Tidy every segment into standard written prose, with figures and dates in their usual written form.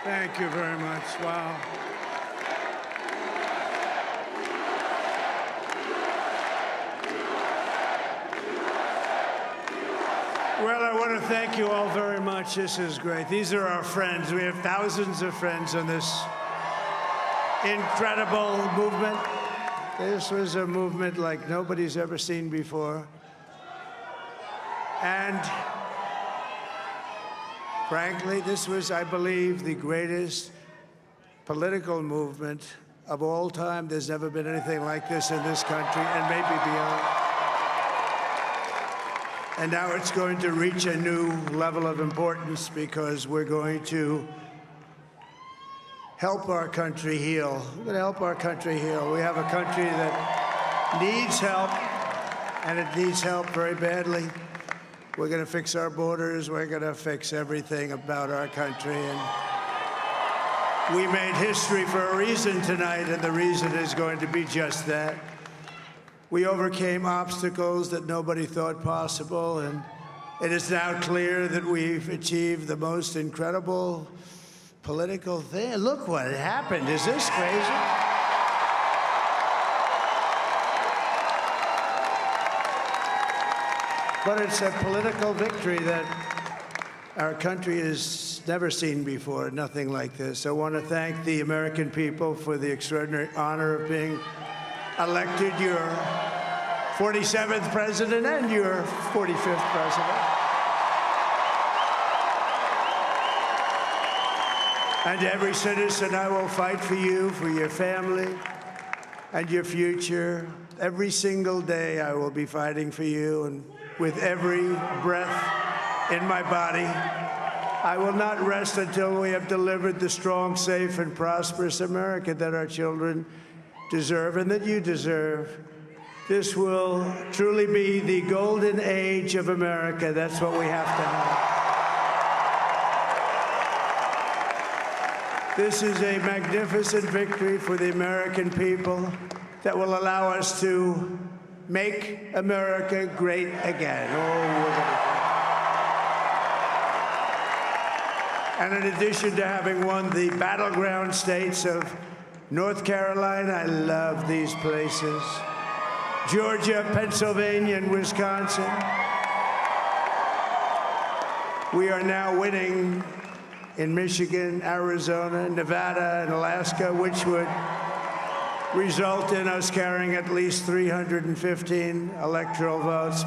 Thank you very much. Wow. Well, I want to thank you all very much. This is great. These are our friends. We have thousands of friends on this incredible movement. This was a movement like nobody's ever seen before. And frankly, this was, I believe, the greatest political movement of all time. There's never been anything like this in this country, and maybe beyond. And now it's going to reach a new level of importance because we're going to help our country heal. We're going to help our country heal. We have a country that needs help, and it needs help very badly. We're going to fix our borders. We're going to fix everything about our country. And we made history for a reason tonight, and the reason is going to be just that. We overcame obstacles that nobody thought possible, and it is now clear that we've achieved the most incredible political thing. Look what happened. Is this crazy? But it's a political victory that our country has never seen before, nothing like this. I want to thank the American people for the extraordinary honor of being elected your 47th president and your 45th president. And every citizen, I will fight for you, for your family, and your future. Every single day, I will be fighting for you, and with every breath in my body, I will not rest until we have delivered the strong, safe, and prosperous America that our children deserve and that you deserve. This will truly be the golden age of America. That's what we have to have. This is a magnificent victory for the American people that will allow us to make America great again. And in addition to having won the battleground states of North Carolina, I love these places, Georgia, Pennsylvania, and Wisconsin, we are now winning in Michigan, Arizona, Nevada, and Alaska, which would result in us carrying at least 315 electoral votes.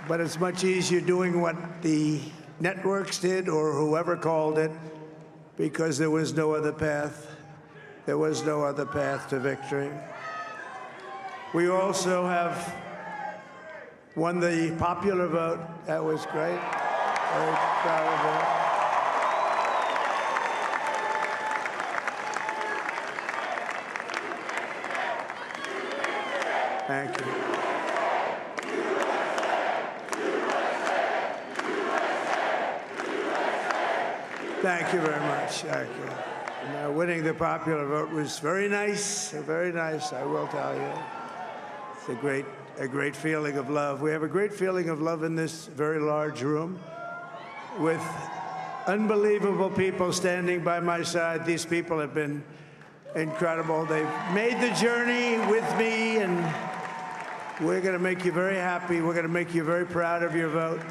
But it's much easier doing what the networks did or whoever called it, because there was no other path. There was no other path to victory. We also have won the popular vote. That was great. Very proud of that. Thank you. Thank you very much. Thank you. Winning the popular vote was very nice, I will tell you. It's a great feeling of love. We have a great feeling of love in this very large room with unbelievable people standing by my side. These people have been incredible. They've made the journey with me, and we're going to make you very happy. We're going to make you very proud of your vote.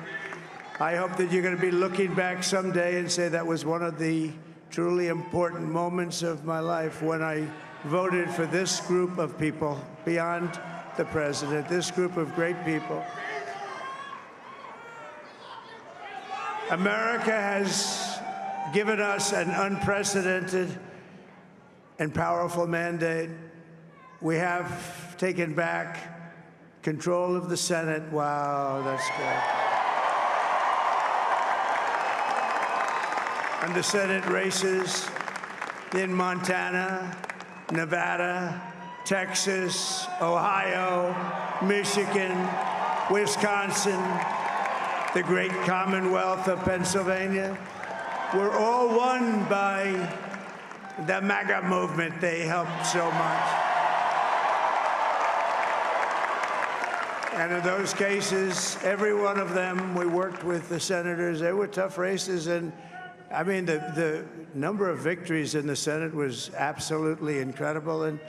I hope that you're going to be looking back someday and say that was one of the truly important moments of my life when I voted for this group of people beyond the president, this group of great people. America has given us an unprecedented and powerful mandate. We have taken back control of the Senate. Wow, that's good. And the Senate races in Montana, Nevada, Texas, Ohio, Michigan, Wisconsin, the great Commonwealth of Pennsylvania, were all won by the MAGA movement. They helped so much. And in those cases, every one of them, we worked with the senators. They were tough races. And I mean, the number of victories in the Senate was absolutely incredible. And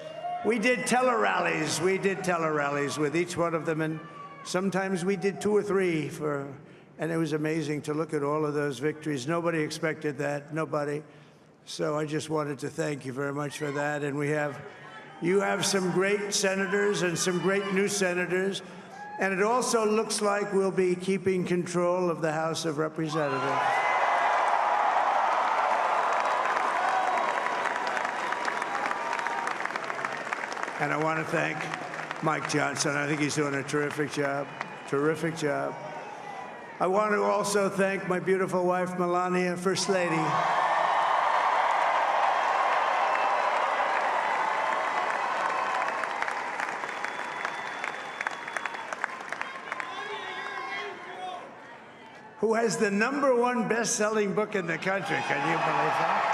we did tele-rallies. We did tele-rallies with each one of them. And sometimes we did 2 or 3 and it was amazing to look at all of those victories. Nobody expected that, nobody. So I just wanted to thank you very much for that. And you have some great senators and some great new senators. And it also looks like we'll be keeping control of the House of Representatives. And I want to thank Mike Johnson. I think he's doing a terrific job. Terrific job. I want to also thank my beautiful wife, Melania, First Lady. Who has the #1 best-selling book in the country. Can you believe that?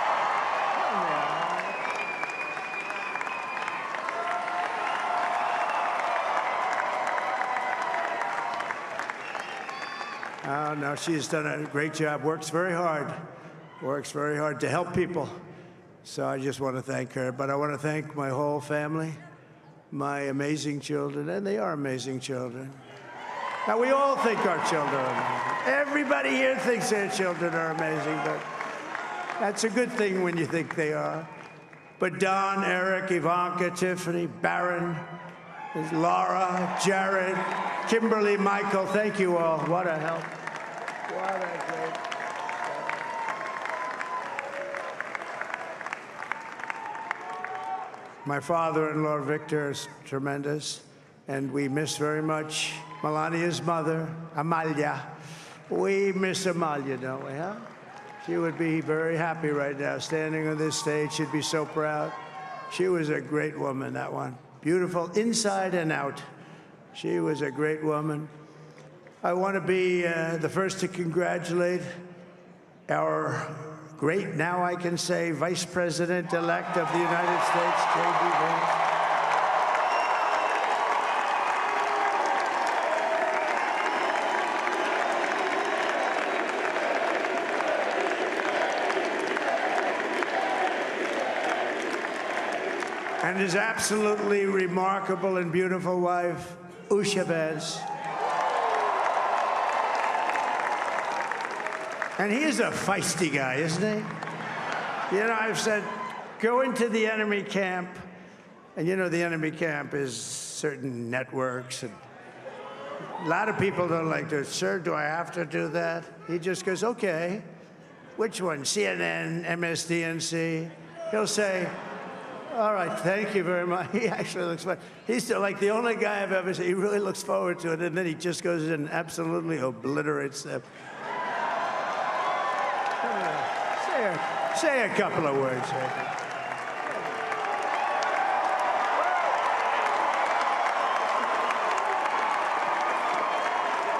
Oh, no, she's done a great job, works very hard to help people. So I just want to thank her. But I want to thank my whole family, my amazing children, and they are amazing children. Now, we all think our children are amazing. Everybody here thinks their children are amazing, but that's a good thing when you think they are. But Don, Eric, Ivanka, Tiffany, Barron, Laura, Jared, Kimberly, Michael, thank you all. What a help. What a great help. My father-in-law, Victor, is tremendous, and we miss very much Melania's mother, Amalia. We miss Amalia, don't we, huh? She would be very happy right now, standing on this stage. She'd be so proud. She was a great woman, that one. Beautiful inside and out. She was a great woman. I want to be the first to congratulate our great, now I can say, Vice President-elect of the United States, J.D. Vance. And his absolutely remarkable and beautiful wife, Usha Vance. And he is a feisty guy, isn't he? You know, I've said, go into the enemy camp. And you know, the enemy camp is certain networks. And a lot of people don't like to, sir, do I have to do that? He just goes, okay. Which one? CNN, MSDNC? He'll say, all right, thank you very much. He actually looks fun. He's like the only guy I've ever seen. He really looks forward to it, and then he just goes in and absolutely obliterates them. Say a couple of words.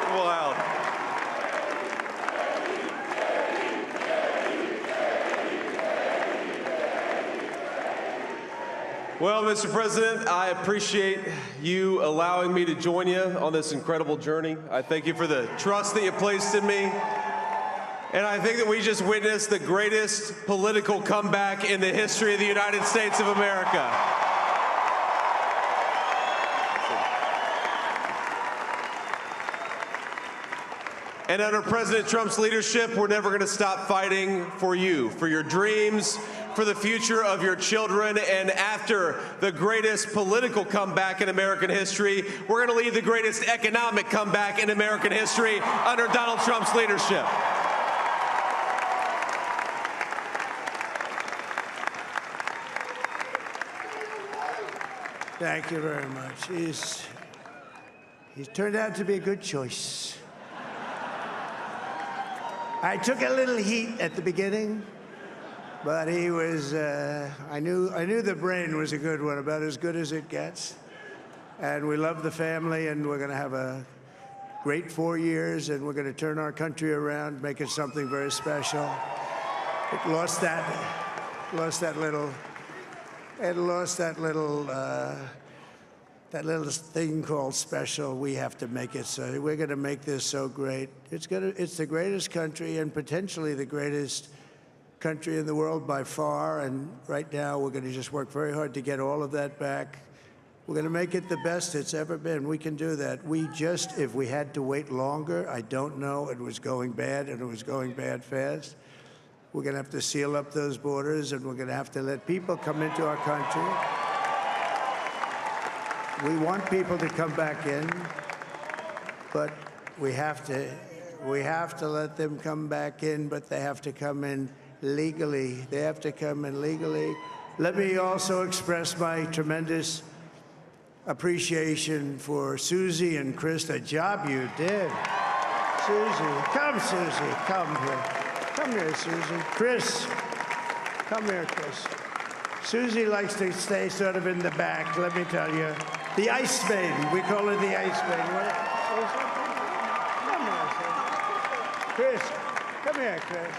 Wow. Well, Mr. President, I appreciate you allowing me to join you on this incredible journey. I thank you for the trust that you placed in me. And I think that we just witnessed the greatest political comeback in the history of the United States of America. And under President Trump's leadership, we're never going to stop fighting for you, for your dreams, for the future of your children. And after the greatest political comeback in American history, we're going to lead the greatest economic comeback in American history under Donald Trump's leadership. Thank you very much. He's turned out to be a good choice. I took a little heat at the beginning, but he was, I knew the brain was a good one, about as good as it gets. And we love the family, and we're going to have a great 4 years, and we're going to turn our country around, make it something very special. It lost that little that little thing called special, we have to make it so. We're going to make this so great. It's the greatest country and potentially the greatest country in the world by far. And right now, we're going to just work very hard to get all of that back. We're going to make it the best it's ever been. We can do that. If we had to wait longer, I don't know. It was going bad, and it was going bad fast. We're going to have to seal up those borders, and we're going to have to let people come into our country. We want people to come back in, but we have to let them come back in, but they have to come in legally. They have to come in legally. Let me also express my tremendous appreciation for Susie and Chris, the job you did. Susie, come here. Come here, Susie. Chris, come here, Chris. Susie likes to stay sort of in the back, let me tell you. The Ice Maiden, we call her the Ice Maiden. Come here, Chris. Come here, Chris.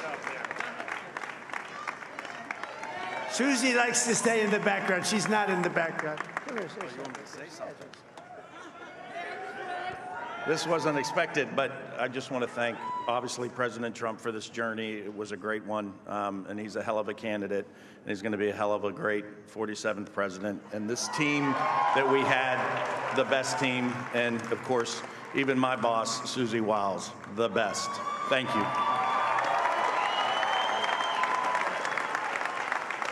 Susie likes to stay in the background. She's not in the background. Come here, say something. This wasn't expected, but I just want to thank, obviously, President Trump for this journey. It was a great one, and he's a hell of a candidate, and he's going to be a hell of a great 47th president. And this team that we had, the best team, and, of course, even my boss, Susie Wiles, the best. Thank you.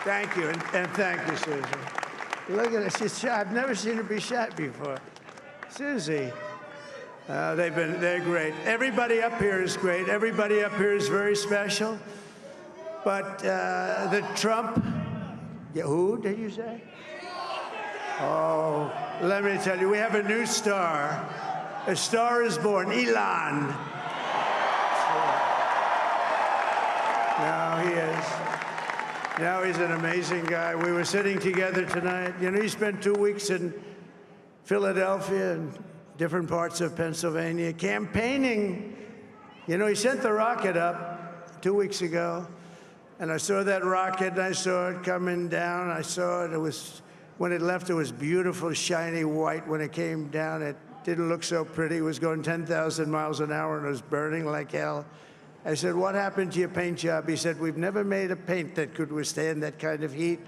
Thank you, and thank you, Susie. Look at her. She's shy. I've never seen her be shy before. Susie. They're great. Everybody up here is great. Everybody up here is very special. But the Trump, who did you say? Oh, let me tell you, we have a new star. A star is born, Elon. Now he is. Now he's an amazing guy. We were sitting together tonight. You know, he spent 2 weeks in Philadelphia and different parts of Pennsylvania, campaigning. You know, he sent the rocket up 2 weeks ago, and I saw that rocket, and I saw it coming down. I saw it. When it left, it was beautiful, shiny white. When it came down, it didn't look so pretty. It was going 10,000 miles an hour, and it was burning like hell. I said, what happened to your paint job? He said, we've never made a paint that could withstand that kind of heat.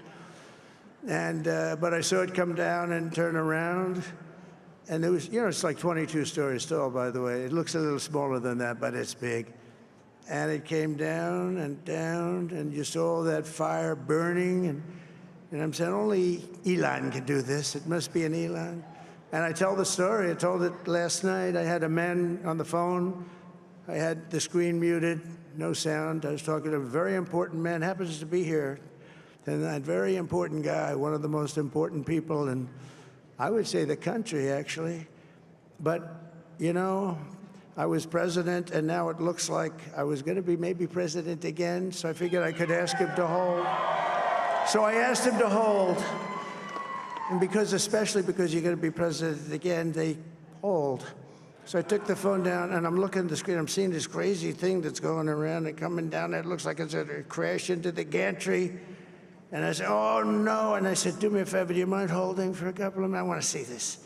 And but I saw it come down and turn around. And it was, you know, it's like 22 stories tall, by the way. It looks a little smaller than that, but it's big. And it came down, and you saw that fire burning. And I'm saying, only Elon can do this. It must be an Elon. And I tell the story. I told it last night. I had a man on the phone. I had the screen muted, no sound. I was talking to a very important man, happens to be here. And that very important guy, one of the most important people in, I would say, the country, actually. But, you know, I was president, and now it looks like I was going to be maybe president again, so I figured I could ask him to hold. So I asked him to hold. And especially because you're going to be president again, they hold. So I took the phone down, and I'm looking at the screen. I'm seeing this crazy thing that's going around and coming down. It looks like it's going to crash into the gantry. And I said, oh, no. And I said, do me a favor, do you mind holding for a couple of minutes? I want to see this.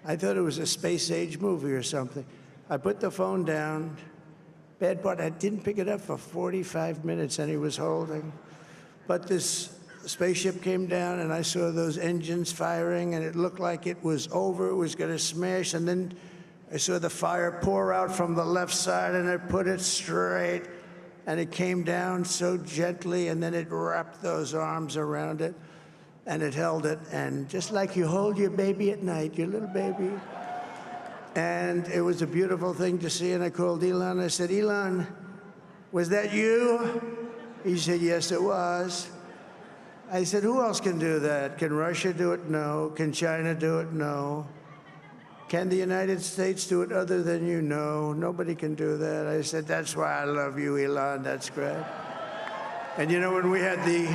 I thought it was a space-age movie or something. I put the phone down. Bad part, I didn't pick it up for 45 minutes, and he was holding. But this spaceship came down, and I saw those engines firing, and it looked like it was over. It was going to smash. And then I saw the fire pour out from the left side, and I put it straight. And it came down so gently, and then it wrapped those arms around it, and it held it. And just like you hold your baby at night, your little baby. And it was a beautiful thing to see. And I called Elon. I said, Elon, was that you? He said, yes, it was. I said, who else can do that? Can Russia do it? No. Can China do it? No. Can the United States do it other than you? No, nobody can do that. I said, that's why I love you, Elon. That's great. And you know, when we had the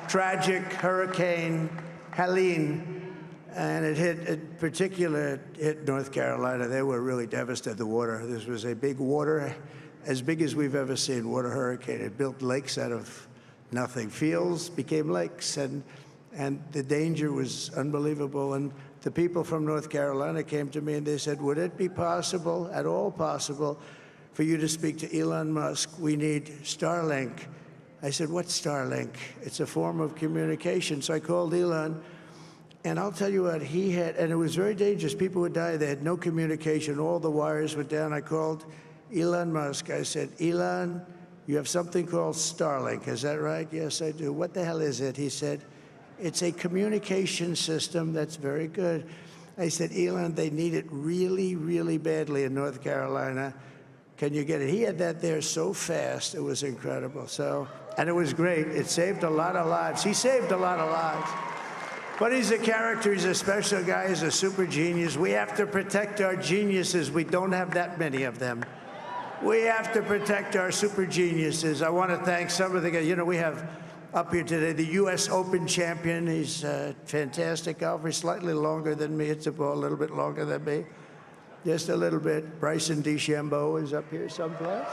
tragic Hurricane Helene, and it hit North Carolina, they were really devastated, the water. This was a big water, as big as we've ever seen, water hurricane. It built lakes out of nothing. Fields became lakes, and the danger was unbelievable. And the people from North Carolina came to me and they said, would it be possible, at all possible, for you to speak to Elon Musk? We need Starlink. I said, what's Starlink? It's a form of communication. So I called Elon, and I'll tell you what, he had, and it was very dangerous. People would die. They had no communication. All the wires were down. I called Elon Musk. I said, Elon, you have something called Starlink. Is that right? Yes, I do. What the hell is it? He said, it's a communication system that's very good. I said, Elon, they need it really, really badly in North Carolina. Can you get it? He had that there so fast. It was incredible. So, and it was great. It saved a lot of lives. He saved a lot of lives. But he's a character. He's a special guy. He's a super genius. We have to protect our geniuses. We don't have that many of them. We have to protect our super geniuses. I want to thank some of the guys. You know, we have up here today the U.S. Open champion. He's a fantastic golfer. He's slightly longer than me. Hits the ball a little bit longer than me. Just a little bit. Bryson DeChambeau is up here someplace.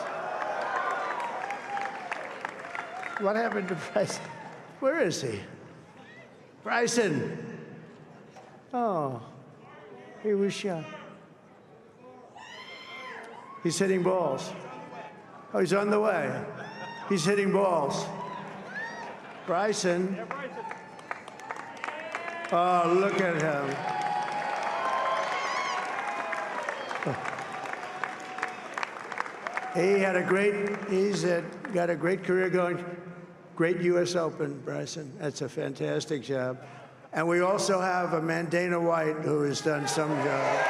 What happened to Bryson? Where is he? Bryson. Oh, he was shot. He's hitting balls. Oh, he's on the way. He's hitting balls. Bryson. Oh, look at him. He's got a great career going. Great U.S. Open, Bryson. That's a fantastic job. And we also have Amanda Dana White, who has done some job.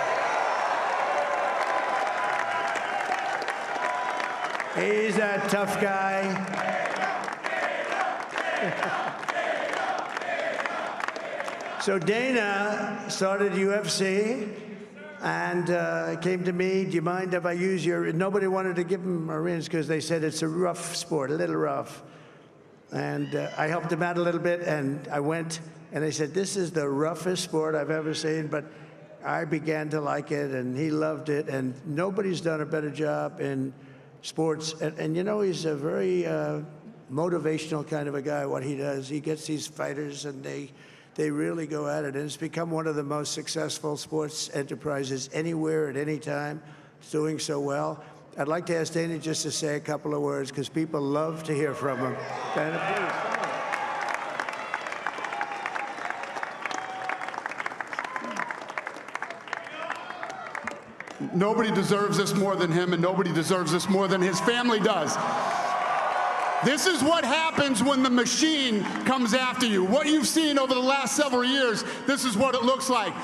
He's a tough guy. So Dana started UFC and came to me, do you mind if I use your, nobody wanted to give him Marines because they said it's a rough sport, a little rough. And I helped him out a little bit, and I went, and I said, this is the roughest sport I've ever seen, but I began to like it, and he loved it, and nobody's done a better job in sports. And you know, he's a very motivational kind of a guy, what he does. He gets these fighters, and they really go at it, and it's become one of the most successful sports enterprises anywhere at any time. It's doing so well. I'd like to ask Dana just to say a couple of words, because people love to hear from him. Dana, please. Nobody deserves this more than him, and nobody deserves this more than his family does. This is what happens when the machine comes after you. What you've seen over the last several years, this is what it looks like.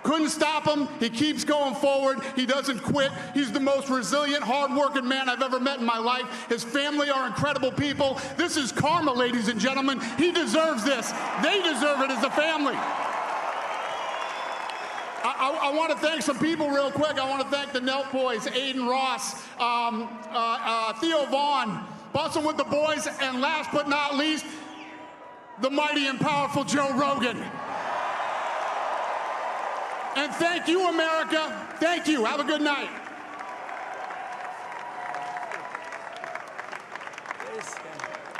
Couldn't stop him. He keeps going forward. He doesn't quit. He's the most resilient, hard-working man I've ever met in my life. His family are incredible people. This is karma, ladies and gentlemen. He deserves this. They deserve it as a family. I want to thank some people real quick. I want to thank the Nelk boys, Aiden Ross, Theo Vaughn, Bussin' with the Boys, and last but not least, the mighty and powerful Joe Rogan. And thank you, America. Thank you. Have a good night.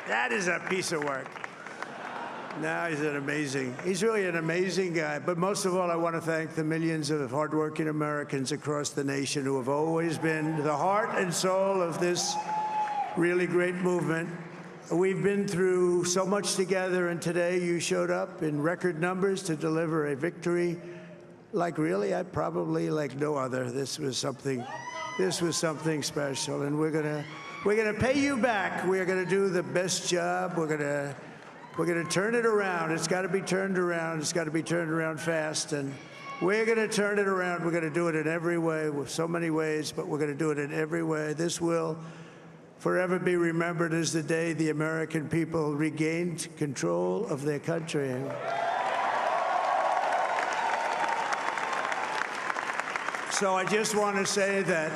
That is a piece of work. No, he's really an amazing guy. But most of all, I want to thank the millions of hardworking Americans across the nation who have always been the heart and soul of this really great movement. We've been through so much together, and today you showed up in record numbers to deliver a victory like probably like no other. This was something special, and we're gonna pay you back. We're gonna do the best job. We're gonna turn it around. It's got to be turned around. It's got to be turned around fast, and we're gonna turn it around. We're gonna do it in every way, with so many ways, but we're gonna do it in every way. This will forever be remembered as the day the American people regained control of their country. So I just want to say that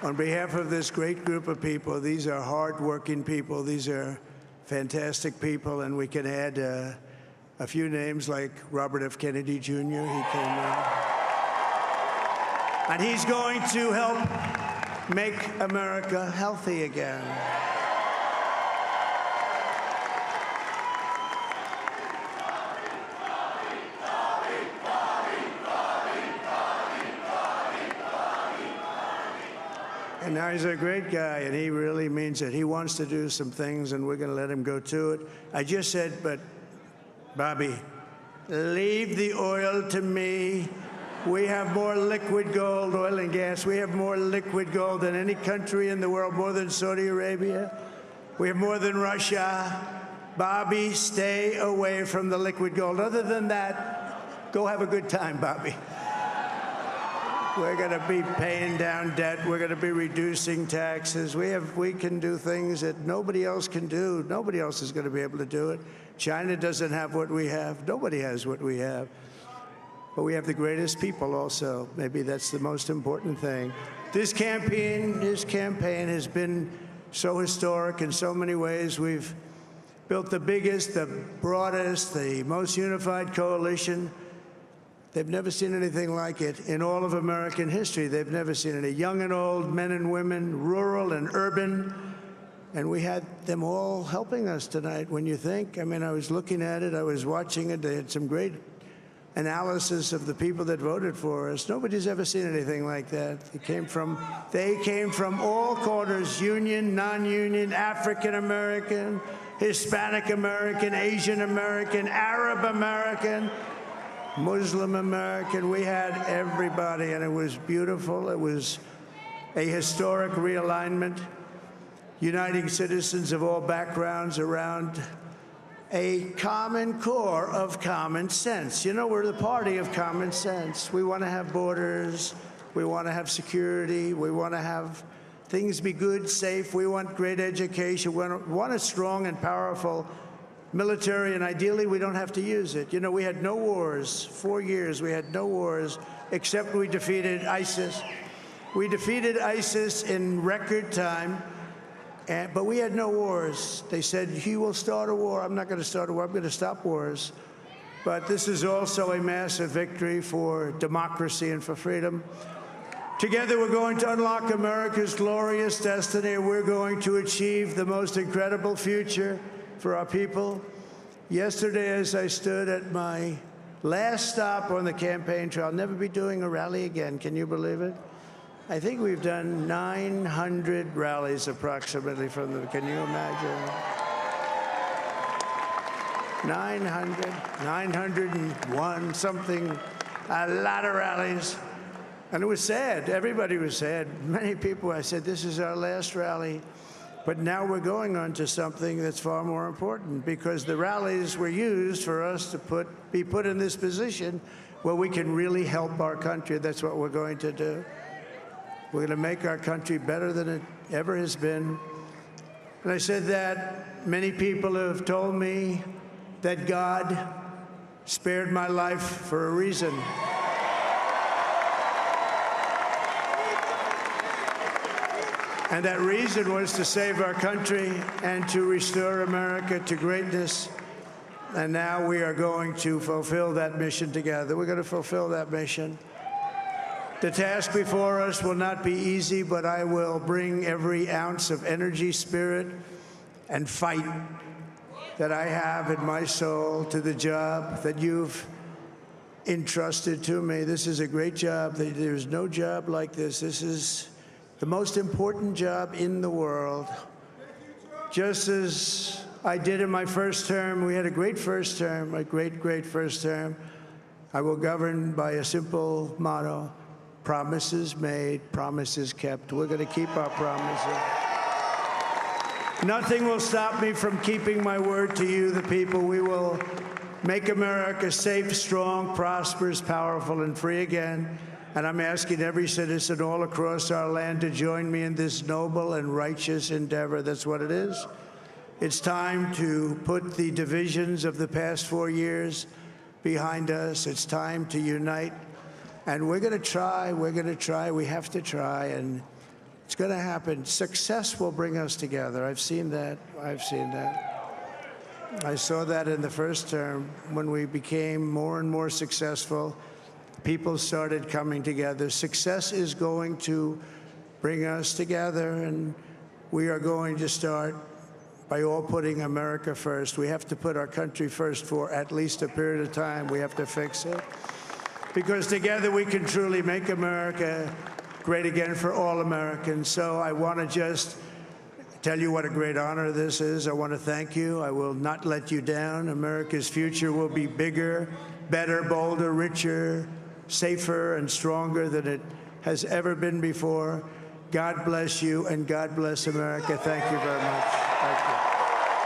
on behalf of this great group of people, these are hard-working people. These are fantastic people, and we can add a few names like Robert F. Kennedy Jr. He came in. And he's going to help make America healthy again. And now he's a great guy, and he really means it. He wants to do some things, and we're going to let him go to it. I just said, but, Bobby, leave the oil to me. We have more liquid gold, oil and gas. We have more liquid gold than any country in the world, more than Saudi Arabia. We have more than Russia. Bobby, stay away from the liquid gold. Other than that, go have a good time, Bobby. We're going to be paying down debt. We're going to be reducing taxes. We can do things that nobody else can do. Nobody else is going to be able to do it. China doesn't have what we have. Nobody has what we have. But we have the greatest people also. Maybe that's the most important thing. This campaign has been so historic in so many ways. We've built the biggest, the broadest, the most unified coalition. They've never seen anything like it in all of American history. They've never seen it. Young and old, men and women, rural and urban. And we had them all helping us tonight. When you think, I mean, I was looking at it, I was watching it. They had some great analysis of the people that voted for us. Nobody's ever seen anything like that. They came from all corners, union, non-union, African American, Hispanic American, Asian American, Arab American, Muslim American. We had everybody, and it was beautiful. It was a historic realignment, uniting citizens of all backgrounds around a common core of common sense. You know, we're the party of common sense. We want to have borders. We want to have security. We want to have things be good, safe. We want great education. We want a strong and powerful military, and ideally, we don't have to use it. You know, we had no wars. 4 years, we had no wars, except we defeated ISIS. We defeated ISIS in record time, but we had no wars. They said, he will start a war. I'm not going to start a war. I'm going to stop wars. But this is also a massive victory for democracy and for freedom. Together, we're going to unlock America's glorious destiny. We're going to achieve the most incredible future for our people. Yesterday, as I stood at my last stop on the campaign trail, I'll never be doing a rally again. Can you believe it? I think we've done 900 rallies approximately from them. Can you imagine? 901, something, a lot of rallies. And it was sad. Everybody was sad. Many people, I said, this is our last rally. But now we're going on to something that's far more important, because the rallies were used for us to be put in this position where we can really help our country. That's what we're going to do. We're going to make our country better than it ever has been. And I said that many people have told me that God spared my life for a reason. And that reason was to save our country and to restore America to greatness. And now we are going to fulfill that mission together. We're going to fulfill that mission. The task before us will not be easy, but I will bring every ounce of energy, spirit, and fight that I have in my soul to the job that you've entrusted to me. This is a great job. There's no job like this. This is the most important job in the world. Just as I did in my first term, we had a great first term, a great, great first term. I will govern by a simple motto: promises made, promises kept. We're going to keep our promises. Nothing will stop me from keeping my word to you, the people. We will make America safe, strong, prosperous, powerful, and free again. And I'm asking every citizen all across our land to join me in this noble and righteous endeavor. That's what it is. It's time to put the divisions of the past 4 years behind us. It's time to unite. And we're going to try. We're going to try. We have to try. And it's going to happen. Success will bring us together. I've seen that. I've seen that. I saw that in the first term when we became more and more successful. People started coming together. Success is going to bring us together, and we are going to start by all putting America first. We have to put our country first for at least a period of time. We have to fix it. Because together we can truly make America great again for all Americans. So I want to just tell you what a great honor this is. I want to thank you. I will not let you down. America's future will be bigger, better, bolder, richer, safer, and stronger than it has ever been before. God bless you, and God bless America. Thank you very much. Thank you.